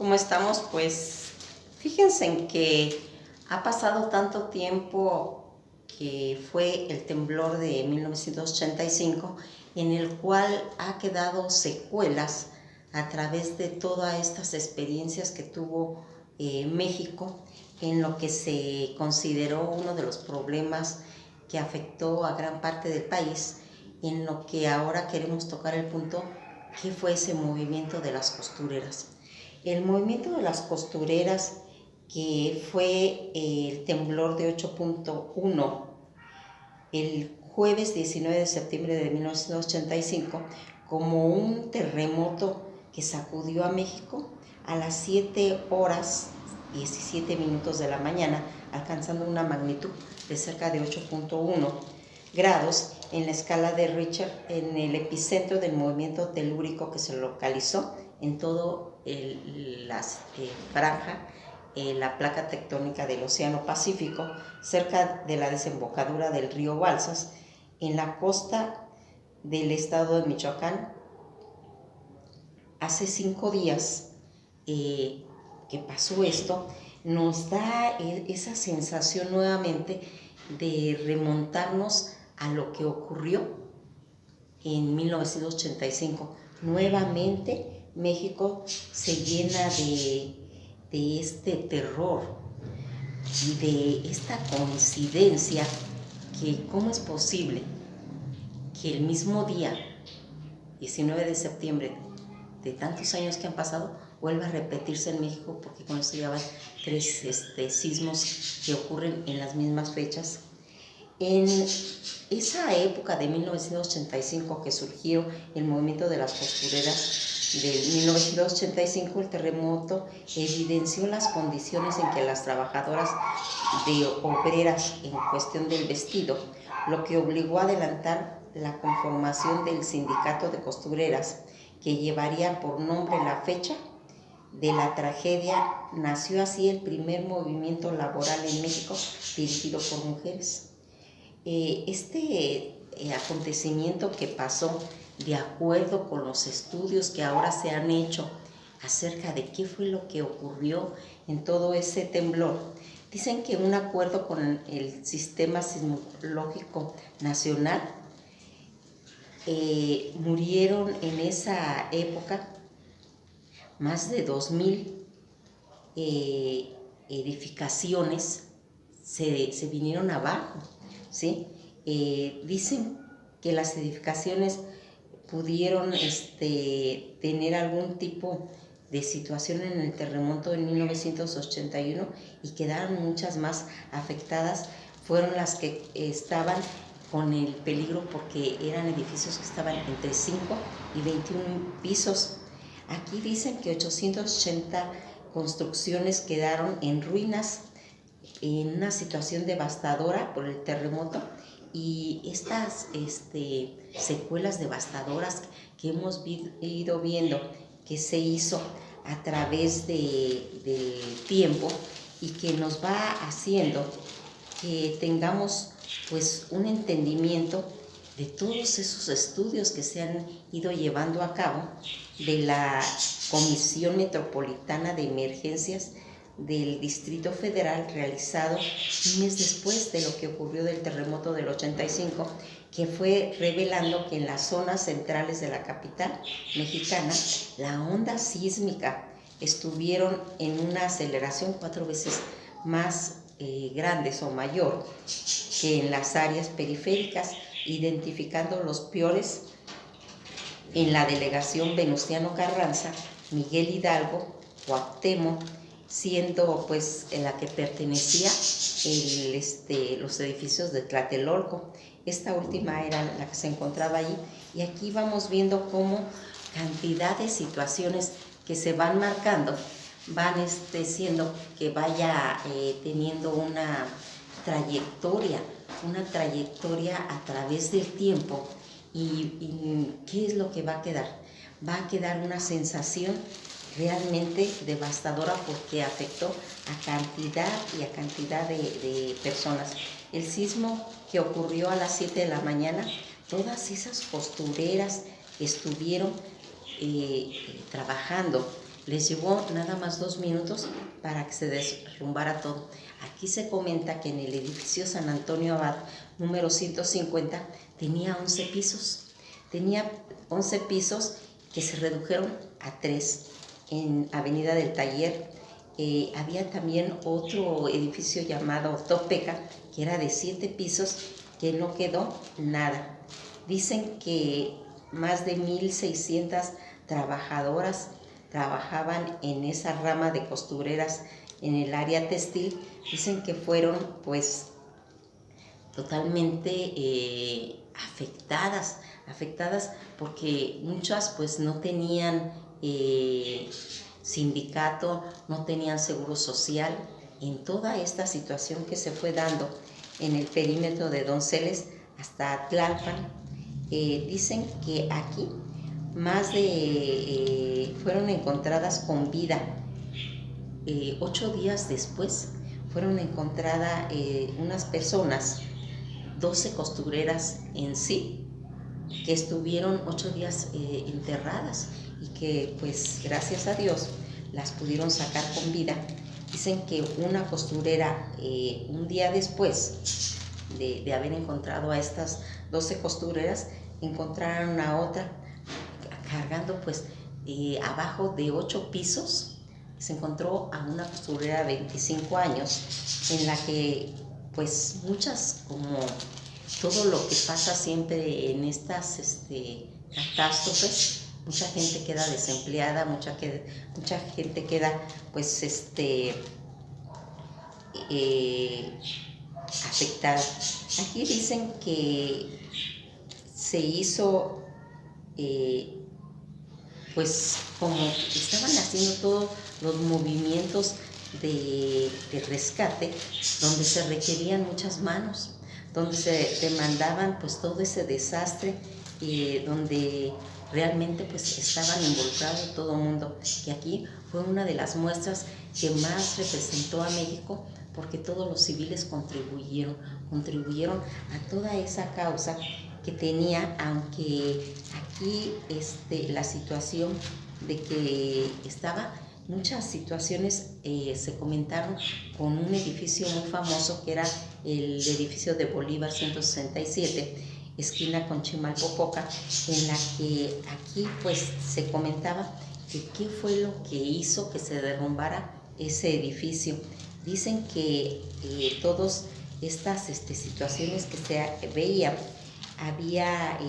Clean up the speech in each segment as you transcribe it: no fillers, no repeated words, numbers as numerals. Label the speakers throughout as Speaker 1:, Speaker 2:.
Speaker 1: ¿Cómo estamos? Pues fíjense en que ha pasado tanto tiempo que fue el temblor de 1985, en el cual ha quedado secuelas a través de todas estas experiencias que tuvo México, en lo que se consideró uno de los problemas que afectó a gran parte del país, en lo que ahora queremos tocar el punto, ¿qué fue ese movimiento de las costureras? El movimiento de las costureras, que fue el temblor de 8.1 el jueves 19 de septiembre de 1985, como un terremoto que sacudió a México a las 7 horas 17 minutos de la mañana, alcanzando una magnitud de cerca de 8.1 grados en la escala de Richter, en el epicentro del movimiento telúrico que se localizó en todo la franja, la placa tectónica del Océano Pacífico, cerca de la desembocadura del río Balsas, en la costa del estado de Michoacán. Hace 5 días que pasó esto, nos da esa sensación nuevamente de remontarnos a lo que ocurrió en 1985. Nuevamente México se llena de este terror y de esta coincidencia, que cómo es posible que el mismo día, 19 de septiembre, de tantos años que han pasado, vuelva a repetirse en México, porque con esto ya van 3 sismos que ocurren en las mismas fechas. En esa época de 1985 que surgió el movimiento de las costureras, de 1985 el terremoto evidenció las condiciones en que las trabajadoras de obreras en cuestión del vestido, lo que obligó a adelantar la conformación del sindicato de costureras, que llevaría por nombre la fecha de la tragedia. Nació así el primer movimiento laboral en México dirigido por mujeres. Este acontecimiento que pasó, de acuerdo con los estudios que ahora se han hecho acerca de qué fue lo que ocurrió en todo ese temblor, dicen que un acuerdo con el Sistema Sismológico Nacional, murieron en esa época más de 2,000 edificaciones, se vinieron abajo, ¿sí? Dicen que las edificaciones pudieron tener algún tipo de situación en el terremoto de 1981 y quedaron muchas más afectadas. Fueron las que estaban con el peligro, porque eran edificios que estaban entre 5 y 21 pisos. Aquí dicen que 880 construcciones quedaron en ruinas, en una situación devastadora por el terremoto, y estas secuelas devastadoras que hemos ido viendo que se hizo a través del tiempo, y que nos va haciendo que tengamos pues un entendimiento de todos esos estudios que se han ido llevando a cabo de la Comisión Metropolitana de Emergencias del Distrito Federal, realizado un mes después de lo que ocurrió del terremoto del 85, que fue revelando que en las zonas centrales de la capital mexicana la onda sísmica estuvieron en una aceleración 4 veces más grandes o mayor que en las áreas periféricas, identificando los peores en la delegación Venustiano Carranza, Miguel Hidalgo, Cuauhtémoc, siendo pues en la que pertenecía los edificios de Tlatelolco. Esta última era la que se encontraba allí, y aquí vamos viendo cómo cantidad de situaciones que se van marcando van siendo que vaya teniendo una trayectoria a través del tiempo. ¿Y qué es lo que va a quedar? Va a quedar una sensación realmente devastadora, porque afectó a cantidad de personas. El sismo que ocurrió a las 7 de la mañana, todas esas costureras que estuvieron trabajando Les llevó nada más 2 minutos para que se derrumbara todo. Aquí se comenta que en el edificio San Antonio Abad, número 150, tenía 11 pisos. Tenía 11 pisos que se redujeron a 3 en Avenida del Taller. Había también otro edificio llamado Topeca, que era de 7 pisos, que no quedó nada. Dicen que más de 1,600 trabajadoras trabajaban en esa rama de costureras en el área textil. Dicen que fueron pues totalmente afectadas porque muchas pues no tenían sindicato, no tenían seguro social. En toda esta situación que se fue dando en el perímetro de Donceles hasta Tlalpan, dicen que aquí fueron encontradas con vida. 8 días después fueron encontradas unas personas, 12 costureras en sí, que estuvieron 8 días enterradas y que pues gracias a Dios las pudieron sacar con vida. Dicen que una costurera un día después de haber encontrado a estas 12 costureras, encontraron a otra cargando pues abajo de 8 pisos. Se encontró a una costurera de 25 años en la que pues muchas, como todo lo que pasa siempre en estas catástrofes, mucha gente queda desempleada, mucha gente queda pues afectada. Aquí dicen que se hizo pues como estaban haciendo todos los movimientos de rescate, donde se requerían muchas manos, donde se demandaban pues todo ese desastre, donde realmente pues estaban involucrados todo el mundo. Y aquí fue una de las muestras que más representó a México, porque todos los civiles contribuyeron a toda esa causa que tenía, aunque aquí la situación de que estaba, muchas situaciones se comentaron con un edificio muy famoso que era el edificio de Bolívar 167, esquina con Chimalpopoca, en la que aquí pues se comentaba que qué fue lo que hizo que se derrumbara ese edificio. Dicen que todas estas situaciones que se veían, había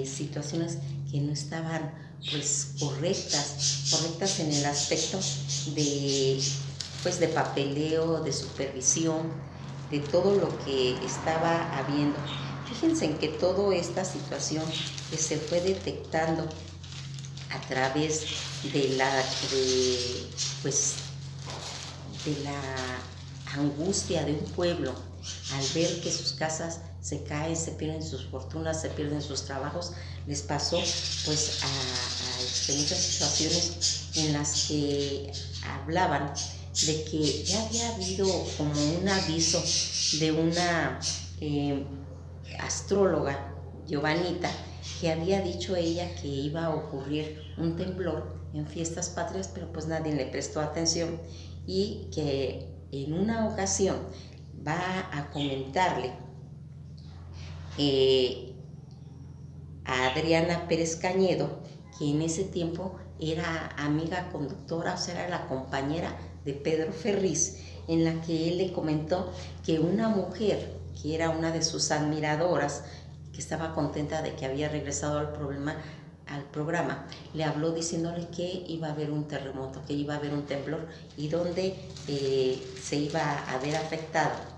Speaker 1: situaciones que no estaban pues correctas en el aspecto de papeleo, de supervisión, de todo lo que estaba habiendo. Fíjense en que toda esta situación que se fue detectando a través de la angustia de un pueblo al ver que sus casas se caen, se pierden sus fortunas, se pierden sus trabajos, les pasó pues a muchas situaciones en las que hablaban de que ya había habido como un aviso de una astróloga, Giovanita, que había dicho ella que iba a ocurrir un temblor en fiestas patrias, pero pues nadie le prestó atención, y que en una ocasión va a comentarle a Adriana Pérez Cañedo, que en ese tiempo era amiga conductora, o sea, era la compañera de Pedro Ferriz, en la que él le comentó que una mujer que era una de sus admiradoras, que estaba contenta de que había regresado al programa, le habló diciéndole que iba a haber un terremoto, que iba a haber un temblor, y donde se iba a ver afectado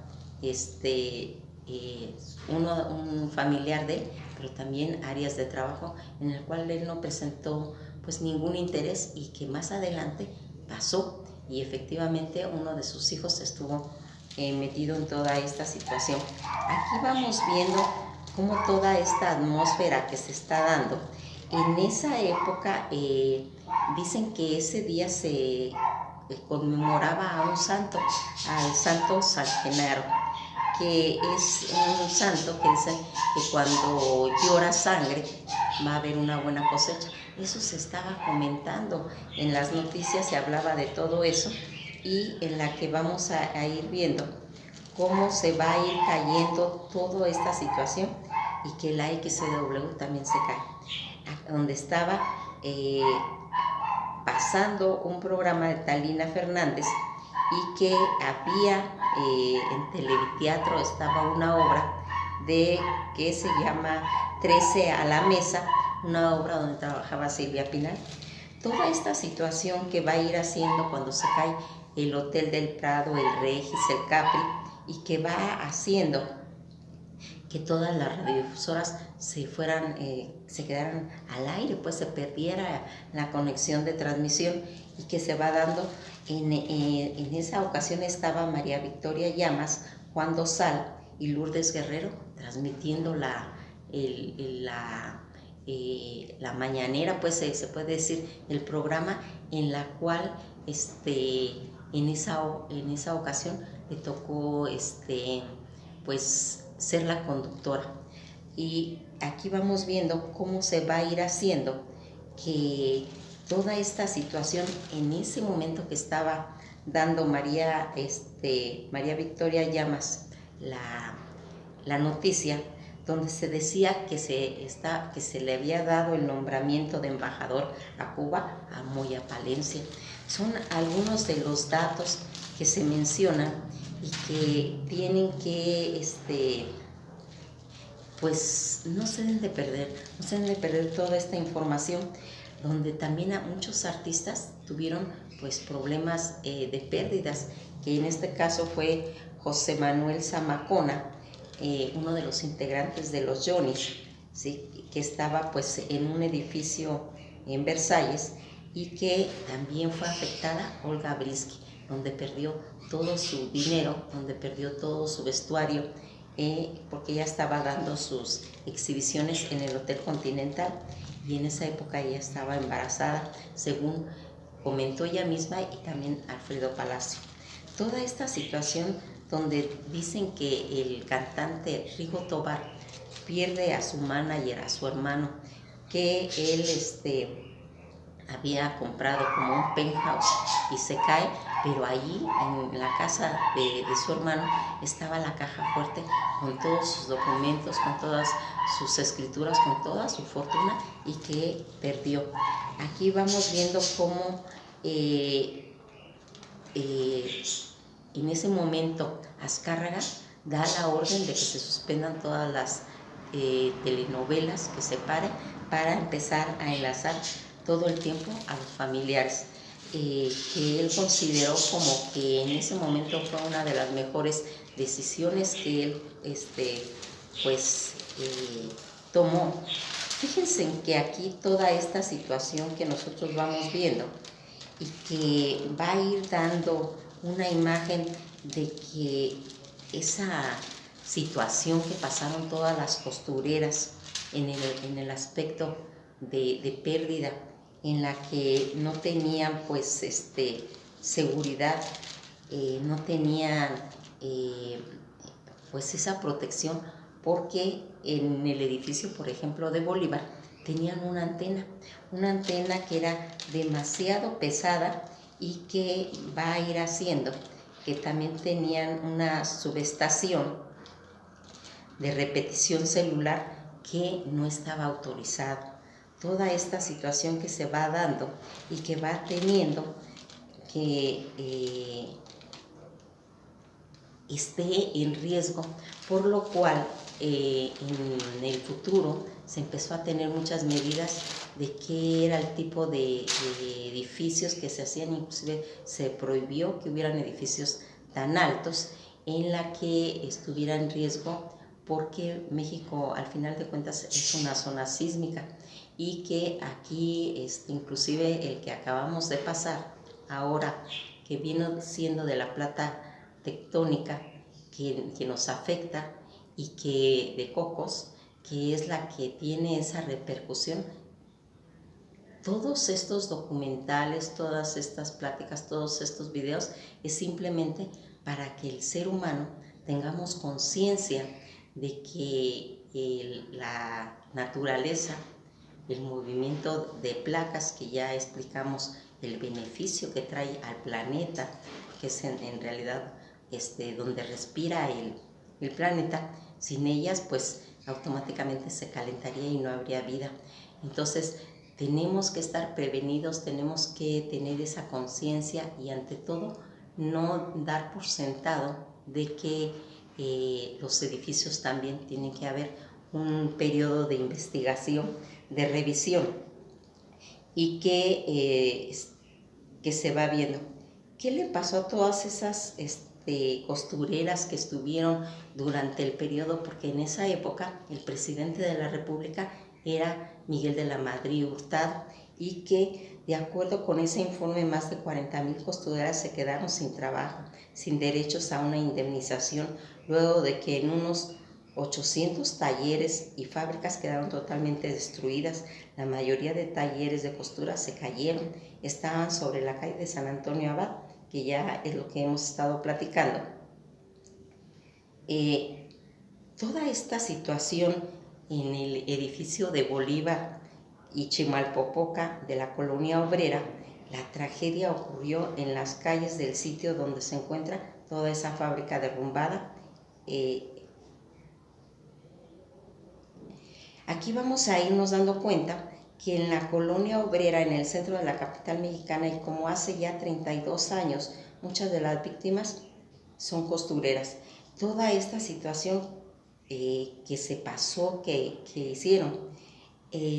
Speaker 1: un familiar de él, pero también áreas de trabajo, en el cual él no presentó pues ningún interés, y que más adelante pasó, y efectivamente uno de sus hijos estuvo metido en toda esta situación. Aquí vamos viendo cómo toda esta atmósfera que se está dando. En esa época dicen que ese día se conmemoraba a un santo, al santo San Genaro, que es un santo que dicen que cuando llora sangre va a haber una buena cosecha. Eso se estaba comentando en las noticias, se hablaba de todo eso, y en la que vamos a ir viendo cómo se va a ir cayendo toda esta situación y que la XW también se cae. Donde estaba pasando un programa de Talina Fernández y que había en Televiteatro estaba una obra que se llama 13 a la mesa, una obra donde trabajaba Silvia Pinal. Toda esta situación que va a ir haciendo cuando se cae el Hotel del Prado, el Regis, el Capri, y que va haciendo que todas las radiodifusoras se quedaran al aire, pues se perdiera la conexión de transmisión, y que se va dando. En esa ocasión estaba María Victoria Llamas, Juan Dosal y Lourdes Guerrero transmitiendo la mañanera, pues se puede decir, el programa, en la cual en esa ocasión le tocó pues ser la conductora. Y aquí vamos viendo cómo se va a ir haciendo que toda esta situación, en ese momento que estaba dando María Victoria Llamas la noticia, donde se decía que se le había dado el nombramiento de embajador a Cuba a Moya Palencia. Son algunos de los datos que se mencionan y que tienen que, pues no se deben de perder toda esta información, donde también a muchos artistas tuvieron pues problemas de pérdidas, que en este caso fue José Manuel Zamacona, uno de los integrantes de los Johnnies, ¿sí? Que estaba pues en un edificio en Versalles, y que también fue afectada Olga Brisky, donde perdió todo su dinero, donde perdió todo su vestuario, porque ella estaba dando sus exhibiciones en el Hotel Continental, y en esa época ella estaba embarazada, según comentó ella misma, y también Alfredo Palacio. Toda esta situación donde dicen que el cantante Rigo Tobar pierde a su manager, a su hermano, que él había comprado como un penthouse y se cae, pero allí en la casa de su hermano estaba la caja fuerte con todos sus documentos, con todas sus escrituras, con toda su fortuna, y que perdió. Aquí vamos viendo cómo en ese momento Azcárraga da la orden de que se suspendan todas las telenovelas, que se paren, para empezar a enlazar todo el tiempo a los familiares, que él consideró como que en ese momento fue una de las mejores decisiones que él tomó. Fíjense en que aquí toda esta situación que nosotros vamos viendo, y que va a ir dando una imagen de que esa situación que pasaron todas las costureras en el aspecto de pérdida, en la que no tenían pues seguridad, no tenían pues esa protección, porque en el edificio, por ejemplo, de Bolívar, tenían una antena que era demasiado pesada, y que va a ir haciendo que también tenían una subestación de repetición celular que no estaba autorizado. Toda esta situación que se va dando y que va teniendo que esté en riesgo, por lo cual en el futuro se empezó a tener muchas medidas de qué era el tipo de edificios que se hacían. Inclusive se prohibió que hubieran edificios tan altos en la que estuviera en riesgo, porque México al final de cuentas es una zona sísmica, y que aquí inclusive el que acabamos de pasar ahora, que viene siendo de la plata tectónica que nos afecta, y que de Cocos, que es la que tiene esa repercusión. Todos estos documentales, todas estas pláticas, todos estos videos, es simplemente para que el ser humano tengamos conciencia de que la naturaleza el movimiento de placas, que ya explicamos el beneficio que trae al planeta, que es en realidad donde respira el planeta. Sin ellas, pues automáticamente se calentaría y no habría vida. Entonces, tenemos que estar prevenidos, tenemos que tener esa conciencia y, ante todo, no dar por sentado de que los edificios también tienen que haber un periodo de investigación, de revisión, y que se va viendo. ¿Qué le pasó a todas esas costureras que estuvieron durante el periodo? Porque en esa época el presidente de la República era Miguel de la Madrid Hurtado, y que, de acuerdo con ese informe, más de 40,000 costureras se quedaron sin trabajo, sin derechos a una indemnización, luego de que en unos 800 talleres y fábricas quedaron totalmente destruidas. La mayoría de talleres de costura se cayeron, estaban sobre la calle de San Antonio Abad, que ya es lo que hemos estado platicando. Toda esta situación en el edificio de Bolívar y Chimalpopoca de la colonia obrera, la tragedia ocurrió en las calles del sitio donde se encuentra toda esa fábrica derrumbada. Aquí vamos a irnos dando cuenta que en la colonia obrera, en el centro de la capital mexicana, y como hace ya 32 años, muchas de las víctimas son costureras. Toda esta situación que se pasó, que hicieron,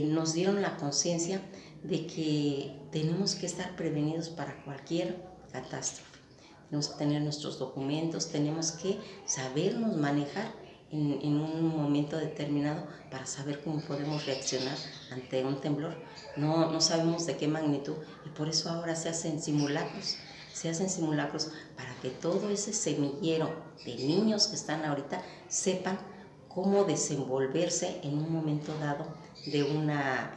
Speaker 1: nos dieron la conciencia de que tenemos que estar prevenidos para cualquier catástrofe. Tenemos que tener nuestros documentos, tenemos que sabernos manejar en un momento determinado para saber cómo podemos reaccionar ante un temblor. No sabemos de qué magnitud, y por eso ahora se hacen simulacros para que todo ese semillero de niños que están ahorita sepan cómo desenvolverse en un momento dado de una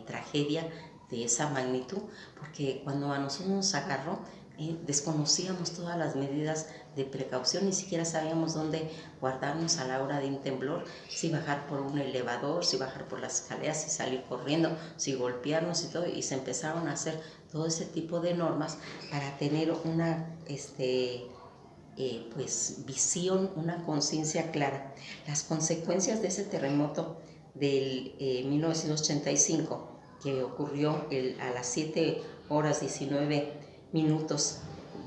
Speaker 1: tragedia de esa magnitud, porque cuando a nosotros nos agarró, desconocíamos todas las medidas de precaución, ni siquiera sabíamos dónde guardarnos a la hora de un temblor, si bajar por un elevador, si bajar por las escaleras, si salir corriendo, si golpearnos y todo, y se empezaron a hacer todo ese tipo de normas para tener una visión, una conciencia clara. Las consecuencias de ese terremoto del 1985, que ocurrió a las 7:19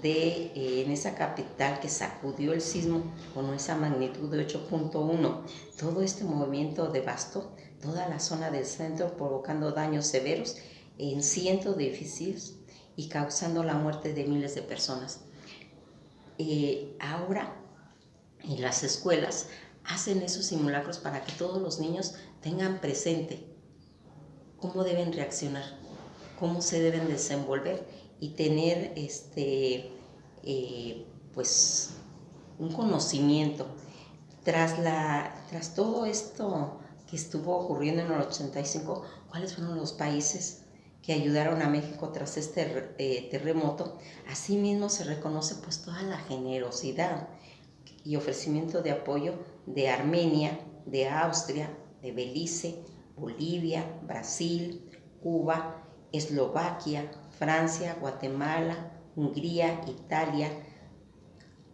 Speaker 1: en esa capital, que sacudió el sismo con esa magnitud de 8.1. Todo este movimiento devastó toda la zona del centro, provocando daños severos en cientos de edificios y causando la muerte de miles de personas. Ahora en las escuelas hacen esos simulacros para que todos los niños tengan presente cómo deben reaccionar, cómo se deben desenvolver, y tener un conocimiento. Tras todo esto que estuvo ocurriendo en el 85, ¿cuáles fueron los países que ayudaron a México tras este terremoto? Asimismo se reconoce pues toda la generosidad y ofrecimiento de apoyo de Armenia, de Austria, de Belice, Bolivia, Brasil, Cuba, Eslovaquia, Francia, Guatemala, Hungría, Italia,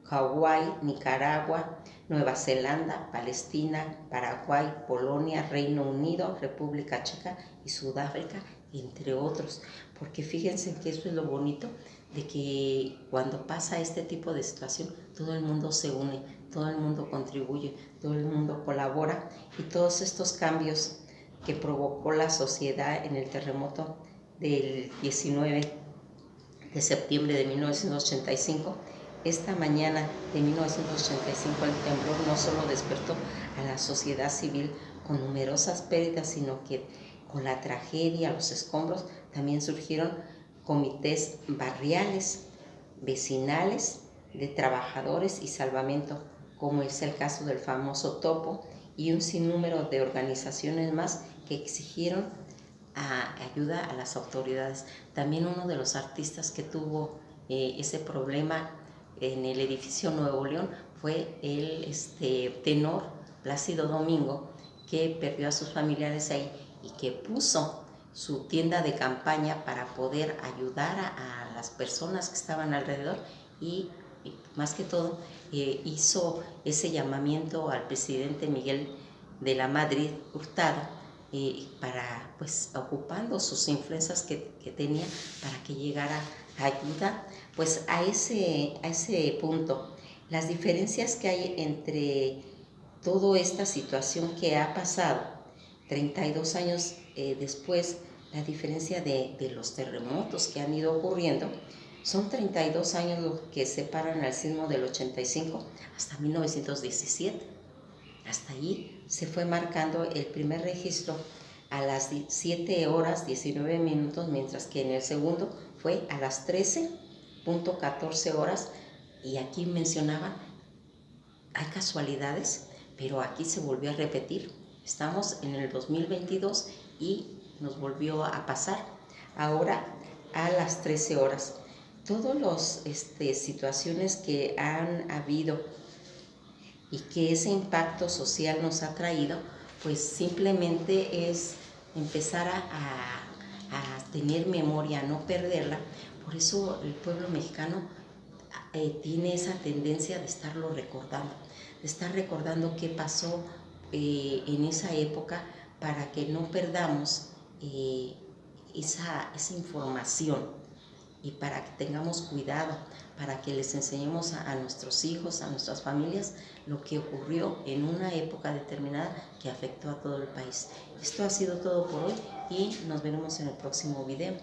Speaker 1: Hawái, Nicaragua, Nueva Zelanda, Palestina, Paraguay, Polonia, Reino Unido, República Checa y Sudáfrica, entre otros. Porque fíjense que eso es lo bonito, de que cuando pasa este tipo de situación, todo el mundo se une, todo el mundo contribuye, todo el mundo colabora, y todos estos cambios que provocó la sociedad en el terremoto del 19 de septiembre de 1985, esta mañana de 1985, el temblor no solo despertó a la sociedad civil con numerosas pérdidas, sino que con la tragedia, los escombros, también surgieron comités barriales, vecinales, de trabajadores y salvamento, como es el caso del famoso Topo, y un sinnúmero de organizaciones más que exigieron ayuda a las autoridades. También uno de los artistas que tuvo ese problema en el edificio Nuevo León fue el tenor Plácido Domingo, que perdió a sus familiares ahí, y que puso su tienda de campaña para poder ayudar a las personas que estaban alrededor y más que todo hizo ese llamamiento al presidente Miguel de la Madrid Hurtado para, pues, ocupando sus influencias que tenía para que llegara ayuda, pues, a ese punto. Las diferencias que hay entre toda esta situación que ha pasado 32 años después, la diferencia de los terremotos que han ido ocurriendo, son 32 años los que separan al sismo del 85 hasta 1917. Hasta allí se fue marcando el primer registro a las 7 horas 19 minutos, mientras que en el segundo fue a las 13:14 horas. Y aquí mencionaban, hay casualidades, pero aquí se volvió a repetir. Estamos en el 2022 y nos volvió a pasar ahora a las 13 horas. Todas las situaciones que han habido y que ese impacto social nos ha traído, pues simplemente es empezar a tener memoria, a no perderla. Por eso el pueblo mexicano tiene esa tendencia de estarlo recordando, de estar recordando qué pasó en esa época para que no perdamos esa información y para que tengamos cuidado, para que les enseñemos a nuestros hijos, a nuestras familias, lo que ocurrió en una época determinada que afectó a todo el país. Esto ha sido todo por hoy y nos veremos en el próximo video.